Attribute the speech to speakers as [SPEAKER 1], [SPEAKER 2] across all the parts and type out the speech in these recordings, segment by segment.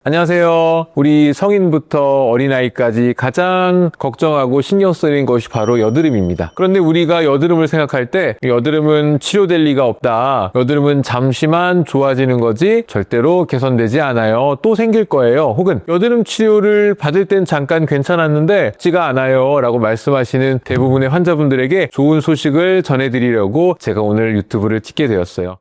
[SPEAKER 1] 안녕하세요. 우리 성인부터 어린아이까지 가장 걱정하고 신경 쓰이는 것이 바로 여드름입니다. 그런데 우리가 여드름을 생각할 때 여드름은 치료될 리가 없다. 여드름은 잠시만 좋아지는 거지 절대로 개선되지 않아요. 또 생길 거예요. 혹은 여드름 치료를 받을 땐 잠깐 괜찮았는데 쉽지가 않아요 라고 말씀하시는 대부분의 환자분들에게 좋은 소식을 전해드리려고 제가 오늘 유튜브를 찍게 되었어요.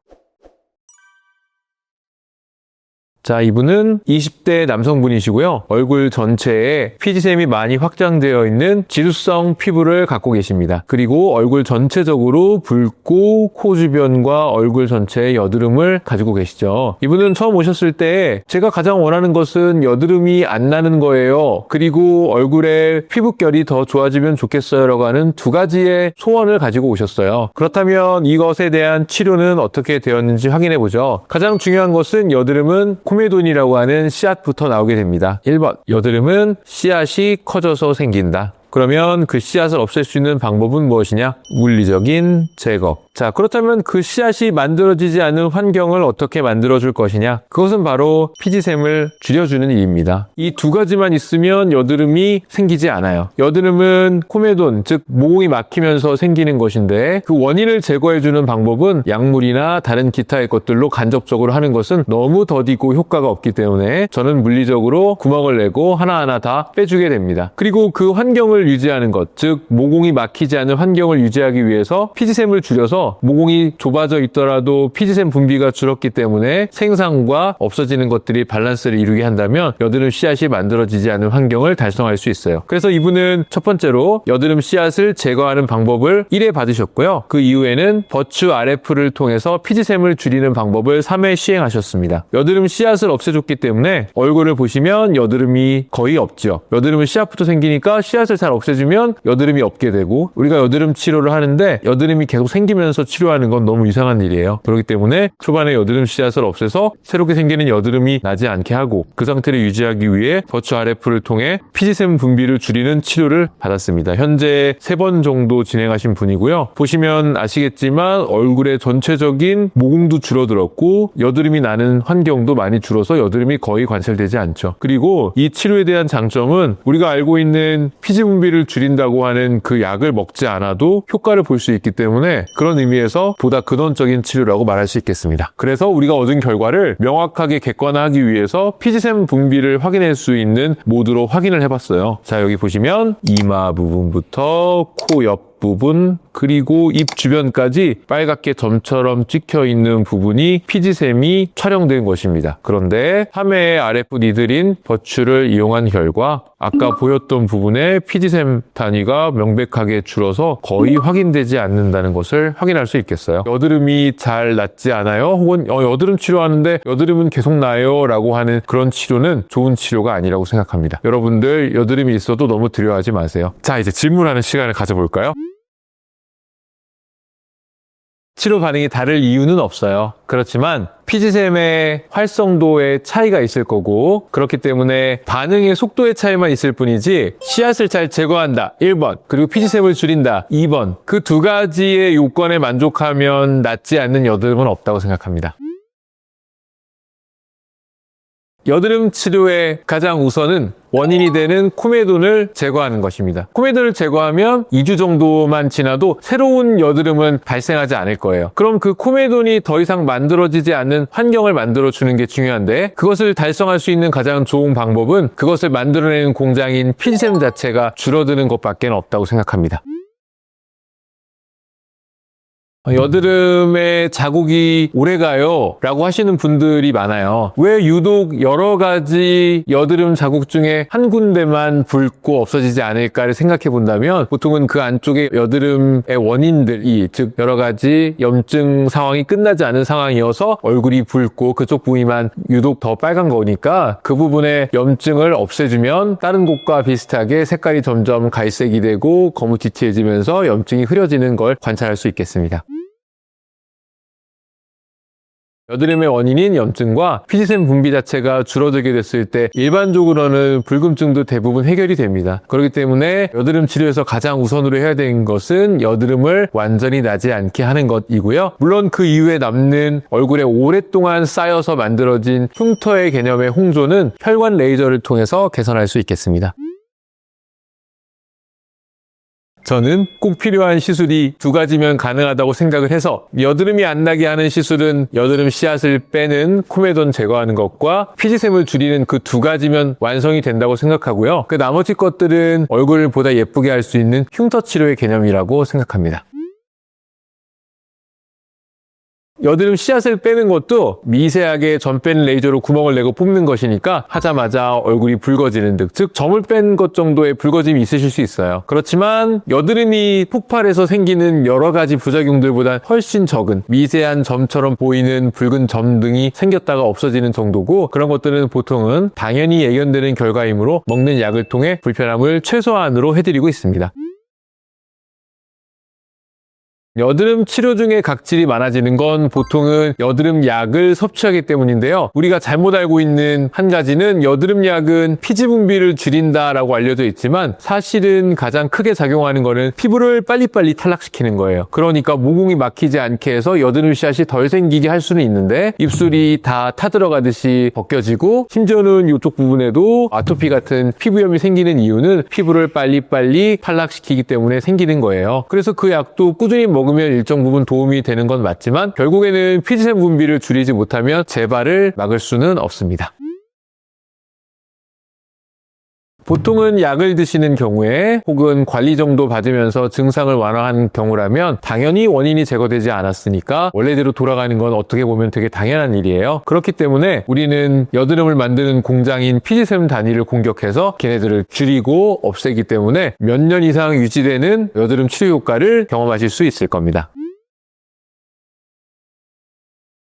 [SPEAKER 1] 자, 이분은 20대 남성분이시고요. 얼굴 전체에 피지샘이 많이 확장되어 있는 지루성 피부를 갖고 계십니다. 그리고 얼굴 전체적으로 붉고 코 주변과 얼굴 전체에 여드름을 가지고 계시죠. 이분은 처음 오셨을 때 제가 가장 원하는 것은 여드름이 안 나는 거예요. 그리고 얼굴에 피부결이 더 좋아지면 좋겠어요 라고 하는 두 가지의 소원을 가지고 오셨어요. 그렇다면 이것에 대한 치료는 어떻게 되었는지 확인해 보죠. 가장 중요한 것은 여드름은 코메돈이라고 하는 씨앗부터 나오게 됩니다. 1번, 여드름은 씨앗이 커져서 생긴다. 그러면 그 씨앗을 없앨 수 있는 방법은 무엇이냐? 물리적인 제거. 자, 그렇다면 그 씨앗이 만들어지지 않는 환경을 어떻게 만들어줄 것이냐? 그것은 바로 피지샘을 줄여주는 일입니다. 이 두 가지만 있으면 여드름이 생기지 않아요. 여드름은 코메돈, 즉 모공이 막히면서 생기는 것인데 그 원인을 제거해주는 방법은 약물이나 다른 기타의 것들로 간접적으로 하는 것은 너무 더디고 효과가 없기 때문에 저는 물리적으로 구멍을 내고 하나하나 다 빼주게 됩니다. 그리고 그 환경을 유지하는 것, 즉 모공이 막히지 않는 환경을 유지하기 위해서 피지샘을 줄여서 모공이 좁아져 있더라도 피지샘 분비가 줄었기 때문에 생상과 없어지는 것들이 밸런스를 이루게 한다면 여드름 씨앗이 만들어지지 않는 환경을 달성할 수 있어요. 그래서 이분은 첫 번째로 여드름 씨앗을 제거하는 방법을 1회 받으셨고요. 그 이후에는 버추 RF를 통해서 피지샘을 줄이는 방법을 3회 시행하셨습니다. 여드름 씨앗을 없애줬기 때문에 얼굴을 보시면 여드름이 거의 없죠. 여드름은 씨앗부터 생기니까 씨앗을 잘 없애주면 여드름이 없게 되고, 우리가 여드름 치료를 하는데 여드름이 계속 생기면서 치료하는 건 너무 이상한 일이에요. 그렇기 때문에 초반에 여드름 씨앗을 없애서 새롭게 생기는 여드름이 나지 않게 하고 그 상태를 유지하기 위해 버추 RF를 통해 피지샘 분비를 줄이는 치료를 받았습니다. 현재 3번 정도 진행하신 분이고요. 보시면 아시겠지만 얼굴의 전체적인 모공도 줄어들었고 여드름이 나는 환경도 많이 줄어서 여드름이 거의 관찰되지 않죠. 그리고 이 치료에 대한 장점은 우리가 알고 있는 피지 분비를 줄인다고 하는 그 약을 먹지 않아도 효과를 볼 수 있기 때문에 그런 의미에서 보다 근원적인 치료라고 말할 수 있겠습니다. 그래서 우리가 얻은 결과를 명확하게 객관화하기 위해서 피지샘 분비를 확인할 수 있는 모드로 확인을 해봤어요. 자, 여기 보시면 이마 부분부터 코 옆 부분 그리고 입 주변까지 빨갛게 점처럼 찍혀 있는 부분이 피지샘이 촬영된 것입니다. 그런데 3회의 RF 니들인 버추를 이용한 결과 아까 보였던 부분에 피지샘 단위가 명백하게 줄어서 거의 확인되지 않는다는 것을 확인할 수 있겠어요. 여드름이 잘 낫지 않아요? 혹은 여드름 치료하는데 여드름은 계속 나요? 라고 하는 그런 치료는 좋은 치료가 아니라고 생각합니다. 여러분들 여드름이 있어도 너무 두려워하지 마세요. 자, 이제 질문하는 시간을 가져볼까요? 치료 반응이 다를 이유는 없어요. 그렇지만 피지샘의 활성도의 차이가 있을 거고 그렇기 때문에 반응의 속도의 차이만 있을 뿐이지 씨앗을 잘 제거한다 1번 그리고 피지샘을 줄인다 2번 그 두 가지의 요건에 만족하면 낫지 않는 여드름은 없다고 생각합니다. 여드름 치료의 가장 우선은 원인이 되는 코메돈을 제거하는 것입니다. 코메돈을 제거하면 2주 정도만 지나도 새로운 여드름은 발생하지 않을 거예요. 그럼 그 코메돈이 더 이상 만들어지지 않는 환경을 만들어주는 게 중요한데 그것을 달성할 수 있는 가장 좋은 방법은 그것을 만들어내는 공장인 피지샘 자체가 줄어드는 것밖에 없다고 생각합니다. 여드름에 자국이 오래가요 라고 하시는 분들이 많아요. 왜 유독 여러 가지 여드름 자국 중에 한 군데만 붉고 없어지지 않을까를 생각해 본다면 보통은 그 안쪽에 여드름의 원인들이 즉 여러 가지 염증 상황이 끝나지 않은 상황이어서 얼굴이 붉고 그쪽 부위만 유독 더 빨간 거니까 그 부분의 염증을 없애주면 다른 곳과 비슷하게 색깔이 점점 갈색이 되고 거무튀튀해지면서 염증이 흐려지는 걸 관찰할 수 있겠습니다. 여드름의 원인인 염증과 피지샘 분비 자체가 줄어들게 됐을 때 일반적으로는 붉음증도 대부분 해결이 됩니다. 그렇기 때문에 여드름 치료에서 가장 우선으로 해야 되는 것은 여드름을 완전히 나지 않게 하는 것이고요. 물론 그 이후에 남는 얼굴에 오랫동안 쌓여서 만들어진 흉터의 개념의 홍조는 혈관 레이저를 통해서 개선할 수 있겠습니다. 저는 꼭 필요한 시술이 두 가지면 가능하다고 생각을 해서 여드름이 안 나게 하는 시술은 여드름 씨앗을 빼는 코메돈 제거하는 것과 피지샘을 줄이는 그 두 가지면 완성이 된다고 생각하고요. 그 나머지 것들은 얼굴을 보다 예쁘게 할 수 있는 흉터 치료의 개념이라고 생각합니다. 여드름 씨앗을 빼는 것도 미세하게 점 빼는 레이저로 구멍을 내고 뽑는 것이니까 하자마자 얼굴이 붉어지는 듯, 즉 점을 뺀 것 정도의 붉어짐이 있으실 수 있어요. 그렇지만 여드름이 폭발해서 생기는 여러 가지 부작용들보다 훨씬 적은 미세한 점처럼 보이는 붉은 점 등이 생겼다가 없어지는 정도고, 그런 것들은 보통은 당연히 예견되는 결과이므로 먹는 약을 통해 불편함을 최소한으로 해드리고 있습니다. 여드름 치료 중에 각질이 많아지는 건 보통은 여드름 약을 섭취하기 때문인데요. 우리가 잘못 알고 있는 한 가지는 여드름 약은 피지 분비를 줄인다라고 알려져 있지만 사실은 가장 크게 작용하는 거는 피부를 빨리빨리 탈락시키는 거예요. 그러니까 모공이 막히지 않게 해서 여드름 씨앗이 덜 생기게 할 수는 있는데 입술이 다 타들어가듯이 벗겨지고 심지어는 이쪽 부분에도 아토피 같은 피부염이 생기는 이유는 피부를 빨리빨리 탈락시키기 때문에 생기는 거예요. 그래서 그 약도 꾸준히 먹으면 일정 부분 도움이 되는 건 맞지만 결국에는 피지샘 분비를 줄이지 못하면 재발을 막을 수는 없습니다. 보통은 약을 드시는 경우에 혹은 관리 정도 받으면서 증상을 완화한 경우라면 당연히 원인이 제거되지 않았으니까 원래대로 돌아가는 건 어떻게 보면 되게 당연한 일이에요. 그렇기 때문에 우리는 여드름을 만드는 공장인 피지샘 단위를 공격해서 걔네들을 줄이고 없애기 때문에 몇 년 이상 유지되는 여드름 치료 효과를 경험하실 수 있을 겁니다.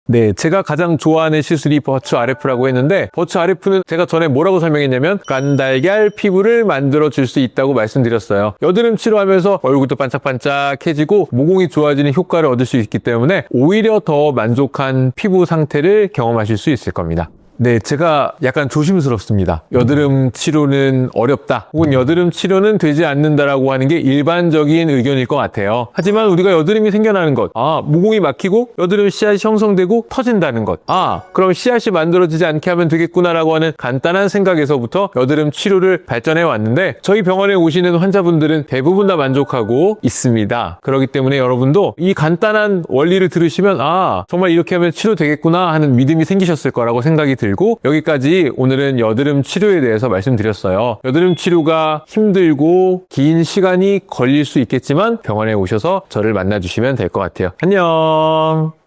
[SPEAKER 1] 네, 제가 가장 좋아하는 시술이 버추 RF라고 했는데 버추 RF는 제가 전에 뭐라고 설명했냐면 간달걀 피부를 만들어줄 수 있다고 말씀드렸어요. 여드름 치료하면서 얼굴도 반짝반짝해지고 모공이 좋아지는 효과를 얻을 수 있기 때문에 오히려 더 만족한 피부 상태를 경험하실 수 있을 겁니다. 네, 제가 약간 조심스럽습니다. 여드름 치료는 어렵다, 혹은 여드름 치료는 되지 않는다라고 하는 게 일반적인 의견일 것 같아요. 하지만 우리가 여드름이 생겨나는 것, 모공이 막히고 여드름 씨앗이 형성되고 터진다는 것, 그럼 씨앗이 만들어지지 않게 하면 되겠구나라고 하는 간단한 생각에서부터 여드름 치료를 발전해 왔는데 저희 병원에 오시는 환자분들은 대부분 다 만족하고 있습니다. 그렇기 때문에 여러분도 이 간단한 원리를 들으시면 정말 이렇게 하면 치료되겠구나 하는 믿음이 생기셨을 거라고 생각이 들고, 여기까지 오늘은 여드름 치료에 대해서 말씀드렸어요. 여드름 치료가 힘들고 긴 시간이 걸릴 수 있겠지만 병원에 오셔서 저를 만나주시면 될 것 같아요. 안녕.